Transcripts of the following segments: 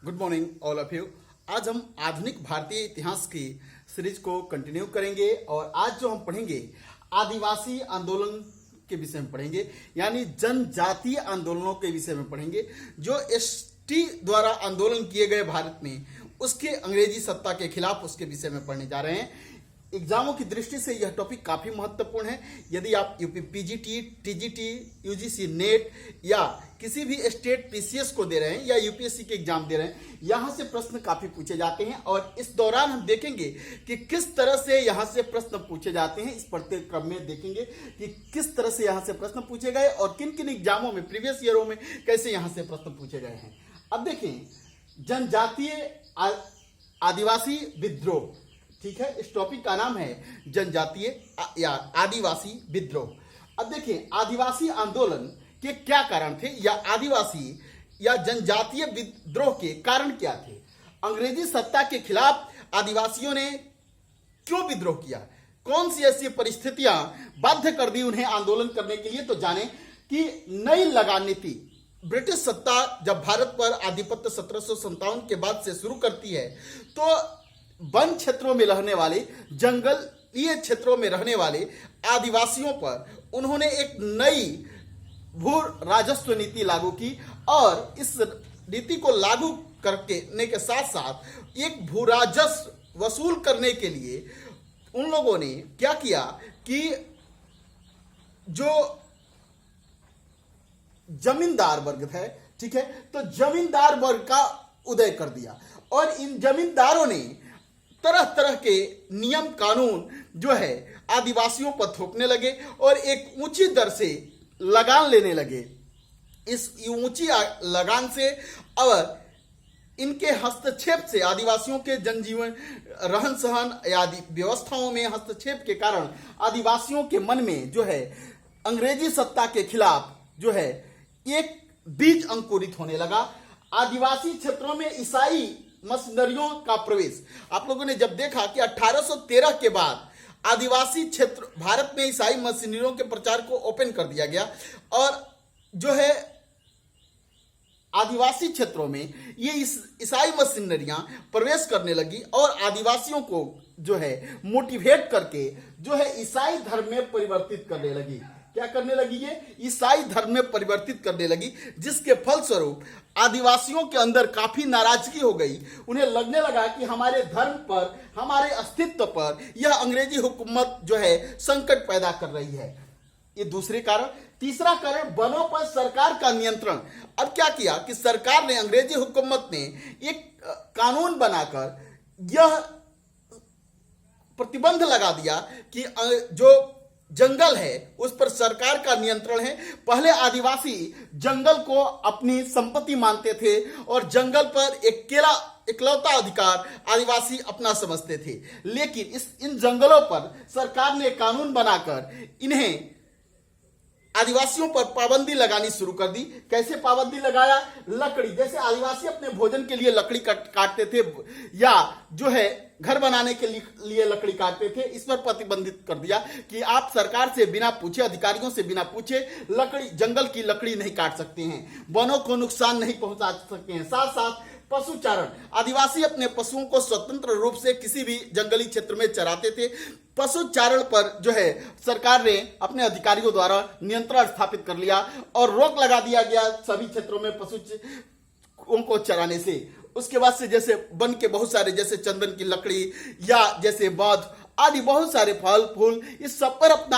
Good morning all of you. आज हम आधुनिक भारतीय इतिहास की सीरीज को कंटिन्यू करेंगे और आज जो हम पढ़ेंगे आदिवासी आंदोलन के विषय में पढ़ेंगे, यानी जनजातीय आंदोलनों के विषय में पढ़ेंगे जो एसटी द्वारा आंदोलन किए गए भारत में उसके अंग्रेजी सत्ता के खिलाफ उसके विषय में पढ़ने जा रहे हैं। एग्जामों की दृष्टि से यह टॉपिक काफी महत्वपूर्ण है। यदि आप UP PGT, TGT, UGC net या किसी भी स्टेट पीसीएस को दे रहे हैं या यूपीएससी के एग्जाम दे रहे हैं, यहां से प्रश्न काफी पूछे जाते हैं और इस दौरान हम देखेंगे कि किस तरह से यहां से प्रश्न पूछे जाते हैं। इस पढ़ते क्रम में देखेंगे कि किस तरह से यहां से प्रश्न पूछे गए और किन किन एग्जामों में प्रीवियस ईयरों में कैसे यहां से प्रश्न पूछे गए हैं। अब देखें, जनजातीय आदिवासी विद्रोह, ठीक है, इस टॉपिक का नाम है जनजातीय या आदिवासी विद्रोह। अब देखिए, आदिवासी आंदोलन के क्या कारण थे या आदिवासी या जनजातीय विद्रोह के कारण क्या थे। अंग्रेजी सत्ता के खिलाफ आदिवासियों ने क्यों विद्रोह किया, कौन सी ऐसी परिस्थितियां बाध्य कर दी उन्हें आंदोलन करने के लिए। तो जाने कि नई लगान नीति ब्रिटिश सत्ता जब भारत पर आधिपत्य 1757 के बाद से शुरू करती है तो वन क्षेत्रों में रहने वाले, जंगलीय क्षेत्रों में रहने वाले आदिवासियों पर उन्होंने एक नई भू राजस्व नीति लागू की और इस नीति को लागू करने के साथ साथ एक भू राजस्व वसूल करने के लिए उन लोगों ने क्या किया कि जो जमींदार वर्ग है, ठीक है, तो जमींदार वर्ग का उदय कर दिया और इन जमींदारों ने तरह तरह के नियम कानून जो है आदिवासियों पर थोपने लगे और एक ऊंची दर से लगान लेने लगे। इस ऊंची लगान से और इनके हस्तक्षेप से आदिवासियों के जनजीवन, रहन सहन आदि व्यवस्थाओं में हस्तक्षेप के कारण आदिवासियों के मन में जो है अंग्रेजी सत्ता के खिलाफ जो है एक बीज अंकुरित होने लगा। आदिवासी क्षेत्रों में ईसाई मशीनरियों का प्रवेश, आप लोगों ने जब देखा कि 1813 के बाद आदिवासी क्षेत्र भारत में ईसाई मशीनरियों के प्रचार को ओपन कर दिया गया और जो है आदिवासी क्षेत्रों में ये ईसाई मशीनरियां प्रवेश करने लगी और आदिवासियों को जो है मोटिवेट करके जो है ईसाई धर्म में परिवर्तित करने लगी। क्या करने लगी? ये ईसाई धर्म में परिवर्तित करने लगी, जिसके फलस्वरूप आदिवासियों के अंदर काफी नाराजगी हो गई। उन्हें लगने लगा कि हमारे धर्म पर, हमारे अस्तित्व पर यह अंग्रेजी हुकूमत जो है संकट पैदा कर रही है। ये दूसरे कारण। तीसरा कारण, वनों पर सरकार का नियंत्रण। अब क्या किया कि सरकार ने, अंग्रेजी हुकूमत ने एक कानून बनाकर यह प्रतिबंध लगा दिया कि जो जंगल है उस पर सरकार का नियंत्रण है। पहले आदिवासी जंगल को अपनी संपत्ति मानते थे और जंगल पर इकलौता अधिकार आदिवासी अपना समझते थे, लेकिन इन जंगलों पर सरकार ने कानून बनाकर इन्हें आदिवासियों पर पाबंदी लगानी शुरू कर दी। कैसे पाबंदी लगाया? लकड़ी, जैसे आदिवासी अपने भोजन के लिए लकड़ी काटते थे या जो है घर बनाने के लिए लकड़ी काटते थे, इस पर प्रतिबंधित कर दिया कि आप सरकार से बिना पूछे, अधिकारियों से बिना पूछे लकड़ी, जंगल की लकड़ी नहीं काट सकते हैं, वनों को नुकसान नहीं पहुंचा सकते हैं। साथ साथ पशुचारण, आदिवासी अपने पशुओं को स्वतंत्र रूप से किसी भी जंगली क्षेत्र में चराते थे। पशुचारण पर जो है सरकार ने अपने अधिकारियों द्वारा नियंत्रण स्थापित कर लिया और रोक लगा दिया गया सभी क्षेत्रों में पशुओं को चराने से। उसके बाद से जैसे वन के बहुत सारे, जैसे चंदन की लकड़ी या जैसे बाध आदि बहुत सारे फल फूल, इस सब पर अपना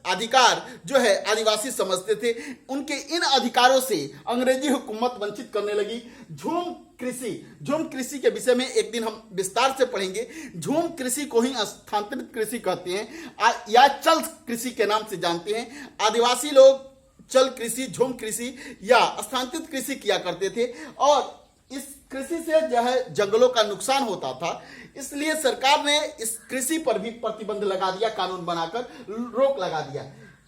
अधिकार जो है आदिवासी समझते थे। उनके इन अधिकारों से अंग्रेजी हुकूमत वंचित करने लगी। झूम कृषि के विषय में एक दिन हम विस्तार से पढ़ेंगे। झूम कृषि को ही स्थानांतरित कृषि कहते हैं या चल कृषि के नाम से जानते हैं। आदिवासी लोग चल कृषि, झूम कृषि या स्थानांतरित कृषि किया करते थे और इस कृषि से जो है जंगलों का नुकसान होता था, इसलिए सरकार ने इस कृषि पर भी प्रतिबंध लगा दिया, कानून बनाकर रोक लगा दिया।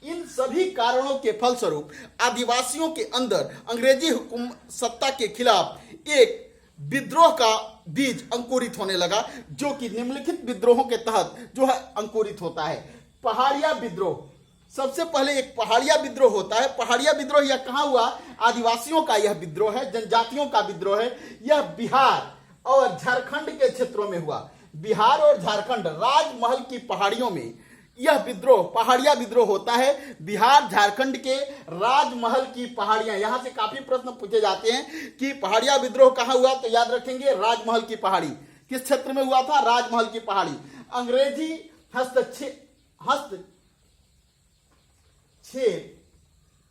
इन सभी कारणों के फलस्वरूप आदिवासियों के अंदर अंग्रेजी हुकूमत सत्ता के खिलाफ एक विद्रोह का बीज अंकुरित होने लगा, जो कि निम्नलिखित विद्रोहों के तहत जो है अंकुरित होता है। पहाड़िया विद्रोह सबसे पहले एक पहाड़िया विद्रोह होता है। पहाड़िया विद्रोह यह कहां हुआ? आदिवासियों का यह विद्रोह है, जनजातियों का विद्रोह है। यह बिहार और झारखंड के क्षेत्रों में हुआ। बिहार और झारखंड राजमहल की पहाड़ियों में यह विद्रोह पहाड़िया विद्रोह होता है। बिहार झारखंड के राजमहल की पहाड़ियां, यहां से काफी प्रश्न पूछे जाते हैं कि पहाड़िया विद्रोह कहां हुआ, तो याद रखेंगे राजमहल की पहाड़ी। किस क्षेत्र में हुआ था? राजमहल की पहाड़ी। अंग्रेजी हस्तक्षेप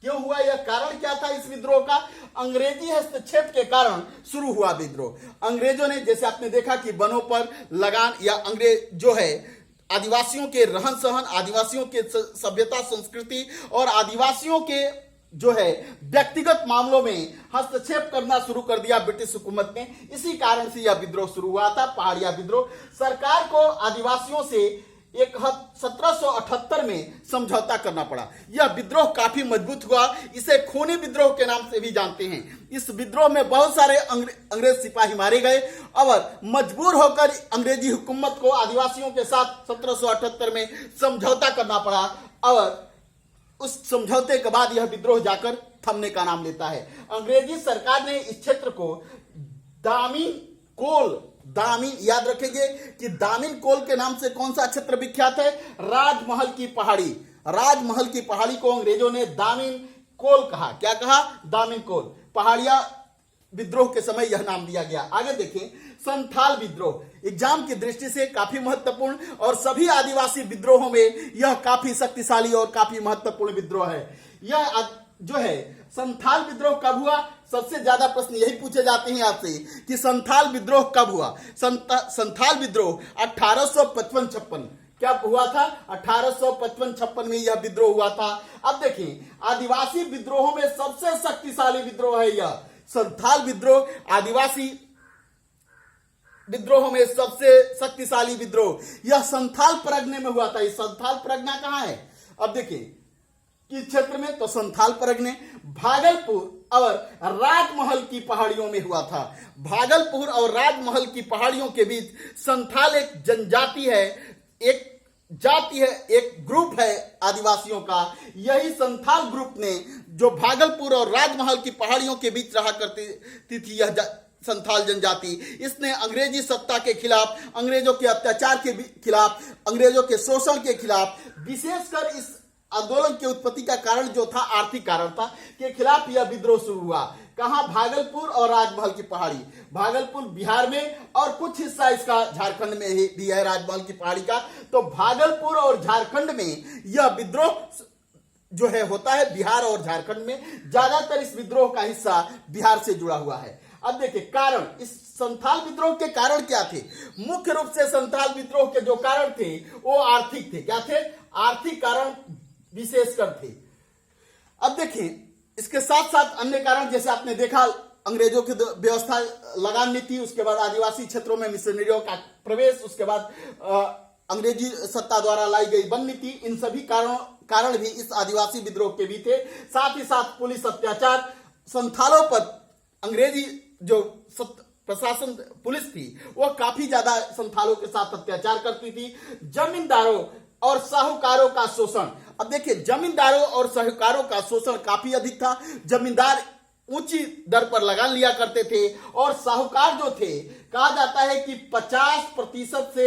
क्यों हुआ? यह कारण क्या था इस विद्रोह का? अंग्रेजी हस्तक्षेप के कारण शुरू हुआ विद्रोह। अंग्रेजों ने, जैसे आपने देखा कि वनों पर लगान, या अंग्रेज जो है आदिवासियों के रहन सहन, आदिवासियों के सभ्यता संस्कृति और आदिवासियों के जो है व्यक्तिगत मामलों में हस्तक्षेप करना शुरू कर दिया ब्रिटिश हुकूमत ने। इसी कारण से यह विद्रोह शुरू हुआ था, पहाड़िया विद्रोह। सरकार को आदिवासियों से 1778 में समझौता करना पड़ा। यह विद्रोह काफी मजबूत हुआ। इसे खूनी विद्रोह के नाम से भी जानते हैं। इस विद्रोह में बहुत सारे अंग्रेज सिपाही मारे गए और मजबूर होकर अंग्रेजी हुकूमत को आदिवासियों के साथ 1778 में समझौता करना पड़ा और उस समझौते के बाद यह विद्रोह जाकर थमने का नाम लेता है। अंग्रेजी सरकार ने इस क्षेत्र को दामिन याद रखेंगे कि दामिन कोल के नाम से कौन सा क्षेत्र विख्यात है? राजमहल की पहाड़ी। राजमहल की पहाड़ी को अंग्रेजों ने दामिन कोल कहा। क्या कहा? दामिन कोल। पहाड़िया विद्रोह के समय यह नाम दिया गया। आगे देखें, संथाल विद्रोह एग्जाम की दृष्टि से काफी महत्वपूर्ण और सभी आदिवासी विद्रोहों में यह काफी शक्तिशाली और काफी महत्वपूर्ण विद्रोह है। यह जो है संथाल विद्रोह कब हुआ? सबसे ज्यादा प्रश्न यही पूछे जाते हैं आपसे कि संथाल विद्रोह कब हुआ। संथाल विद्रोह 1855-56 क्या हुआ था? 1855-56 में यह विद्रोह हुआ था। अब देखिए, आदिवासी विद्रोहों में सबसे शक्तिशाली विद्रोह है यह संथाल विद्रोह। आदिवासी विद्रोह में सबसे शक्तिशाली विद्रोह यह संथाल परगने में हुआ था। ये संथाल परगना कहां है? अब देखिए किस क्षेत्र में, तो संथाल परगने भागलपुर और राजमहल की पहाड़ियों में हुआ था। भागलपुर और राजमहल की पहाड़ियों के बीच संथाल एक जनजाति है, एक जाति है, एक ग्रुप है आदिवासियों का। यही संथाल ग्रुप ने जो भागलपुर और राजमहल की पहाड़ियों के बीच रहा करती थी, यह संथाल जनजाति, इसने अंग्रेजी सत्ता के खिलाफ, अंग्रेजों के अत्याचार के खिलाफ, अंग्रेजों के शोषण के खिलाफ, विशेषकर इस आंदोलन की उत्पत्ति का कारण जो था आर्थिक कारण था, के खिलाफ यह विद्रोह शुरू हुआ। कहां? भागलपुर और राजमहल की पहाड़ी। भागलपुर बिहार में और कुछ हिस्सा इसका झारखंड में भी है, राजमहल की पहाड़ी का। तो भागलपुर और झारखंड में यह विद्रोह जो है होता है। बिहार और झारखंड में ज्यादातर इस विद्रोह का हिस्सा बिहार से जुड़ा हुआ है। अब देखिए कारण, इस संथाल विद्रोह के कारण क्या थे? मुख्य रूप से संथाल विद्रोह के जो कारण थे वो आर्थिक थे। क्या थे? आर्थिक कारण विशेषकर थे। अब देखिए, इसके साथ साथ अन्य कारण, जैसे आपने देखा अंग्रेजों की व्यवस्था, लगान नीति, उसके बाद आदिवासी क्षेत्रों में मिशनरियों का प्रवेश, उसके बाद अंग्रेजी सत्ता द्वारा लाई गई वन नीति, इन सभी कारण भी इस आदिवासी विद्रोह के भी थे। साथ ही साथ पुलिस अत्याचार, संथालों पर अंग्रेजी जो प्रशासन पुलिस थी वह काफी ज्यादा संथालों के साथ अत्याचार करती थी। जमींदारों और साहूकारों का शोषण। अब देखिए, जमींदारों और साहूकारों का शोषण काफी अधिक था। जमींदार ऊंची दर पर लगान लिया करते थे और साहूकार जो थे, कहा जाता है कि 50% से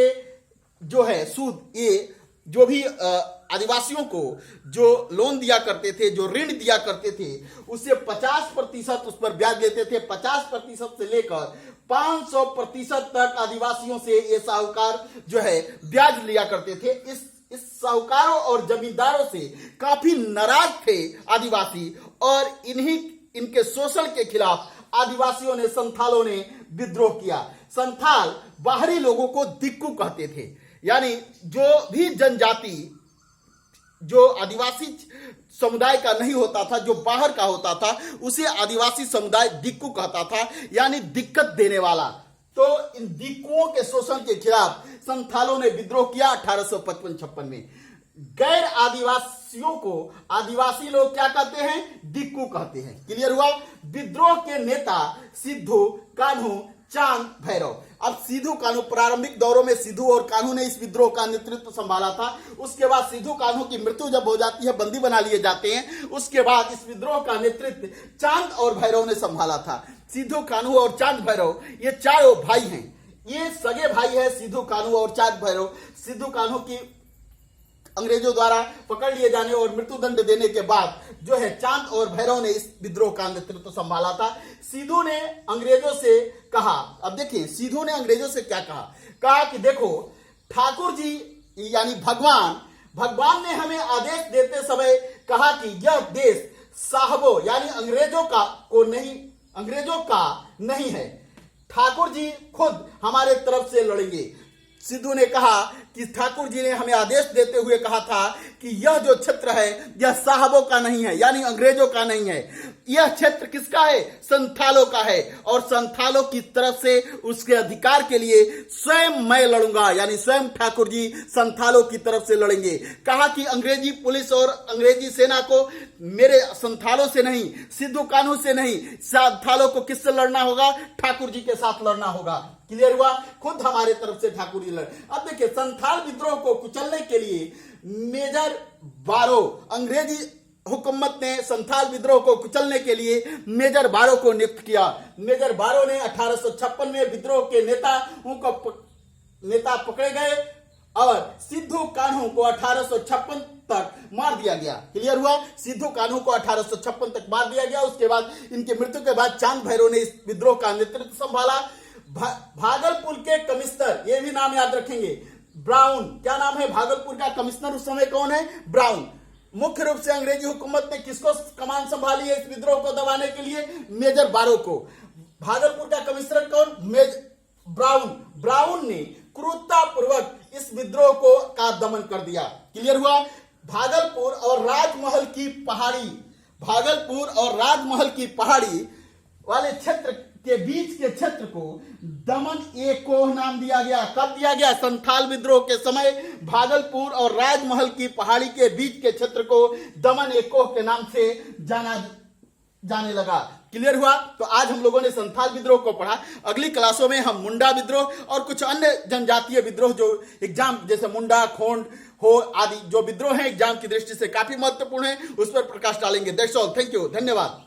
जो है सूद, ये जो भी आदिवासियों को जो लोन दिया करते थे, जो ऋण दिया करते थे, उससे 50% उस पर ब्याज लेते थे। 50% से लेकर 500% तक आदिवासियों से ये साहूकार जो है ब्याज लिया करते थे। इस साहूकारों और जमींदारों से काफी नाराज थे आदिवासी और इनके शोषण के खिलाफ आदिवासियों ने, संथालों ने विद्रोह किया। संथाल बाहरी लोगों को दिक्कू कहते थे, यानी जो भी जनजाति जो आदिवासी समुदाय का नहीं होता था, जो बाहर का होता था, उसे आदिवासी समुदाय दिक्कू कहता था, यानी दिक्कत देने वाला। तो इन दिक्कुओं के शोषण के खिलाफ संथालों ने विद्रोह किया 1855-56 में। गैर आदिवासियों को आदिवासी लोग क्या कहते हैं? दिक्कू कहते हैं। क्लियर हुआ? विद्रोह के नेता सिद्धू, कान्हू, चांद, भैरव। अब सिद्धू कान्हू, प्रारंभिक दौरों में सिद्धू और कान्हू ने इस विद्रोह का नेतृत्व संभाला था। उसके बाद सिद्धू कान्हू की मृत्यु जब हो जाती है, बंदी बना लिए जाते हैं, उसके बाद इस विद्रोह का नेतृत्व चांद और भैरव ने संभाला था। सिद्धू कान्हू और चांद भैरव ये चारों भाई हैं, ये सगे भाई है सिद्धू कान्हू और चांद भैरव। सिद्धू कान्हू की अंग्रेजों द्वारा पकड़ लिए जाने और मृत्युदंड देने के बाद जो है चांद और भैरव ने इस विद्रोह का नेतृत्व संभाला था। सिद्धू ने अंग्रेजों से कहा, अब देखिए सिद्धू ने अंग्रेजों से क्या कहा कि देखो ठाकुर जी यानी भगवान ने हमें आदेश देते समय कहा कि यह देश साहबों यानी अंग्रेजों का नहीं है, ठाकुर जी खुद हमारे तरफ से लड़ेंगे। सिद्धू ने कहा कि ठाकुर जी ने हमें आदेश देते हुए कहा था कि यह जो क्षेत्र है यह साहबों का नहीं है, यानी अंग्रेजों का नहीं है, यह क्षेत्र किसका है? संथालों का है, और संथालों की तरफ से उसके अधिकार के लिए स्वयं मैं लड़ूंगा, यानी स्वयं ठाकुर जी संथालों की तरफ से लड़ेंगे। कहा कि अंग्रेजी पुलिस और अंग्रेजी सेना को मेरे संथालों से नहीं, सिद्धू कान्हू से नहीं, संथालों को किससे लड़ना होगा? ठाकुर जी के साथ लड़ना होगा। क्लियर हुआ? खुद हमारे तरफ से ठाकुर जी लड़। अब देखिए संथाल विद्रोह को कुचलने के लिए मेजर बारो, अंग्रेजी हुकूमत ने संथाल विद्रोह को कुचलने के लिए मेजर बारो को नियुक्त किया। मेजर बारो ने 1856 में विद्रोह के नेता पकड़े गए और सिद्धू कान्हू को 1856 तक मार दिया गया। क्लियर हुआ? सिद्धू कान्हू को 1856 तक मार दिया गया। उसके बाद इनकी मृत्यु के बाद चांद भैरव ने इस विद्रोह का नेतृत्व संभाला। भागलपुर के कमिश्नर, ये भी नाम याद रखेंगे, ब्राउन। क्या नाम है भागलपुर का कमिश्नर उस समय? कौन है? ब्राउन। मुख्य रूप से अंग्रेजी हुकूमत ने किसको कमान संभाली है इस विद्रोह को दबाने के लिए? मेजर बारो को। भागलपुर का कमिश्नर कौन? ब्राउन। ब्राउन ने क्रूरतापूर्वक इस विद्रोह का दमन कर दिया। क्लियर हुआ? भागलपुर और राजमहल की पहाड़ी वाले क्षेत्र के बीच के क्षेत्र को दमन एकोह नाम दिया गया। कब दिया गया? संथाल विद्रोह के समय भागलपुर और राजमहल की पहाड़ी के बीच के क्षेत्र को दमन एकोह के नाम से जाने लगा। क्लियर हुआ? तो आज हम लोगों ने संथाल विद्रोह को पढ़ा। अगली क्लासों में हम मुंडा विद्रोह और कुछ अन्य जनजातीय विद्रोह जो एग्जाम जैसे मुंडा, खोंड हो आदि जो विद्रोह है एग्जाम की दृष्टि से काफी महत्वपूर्ण है, उस पर प्रकाश डालेंगे। That's all. Thank you. धन्यवाद।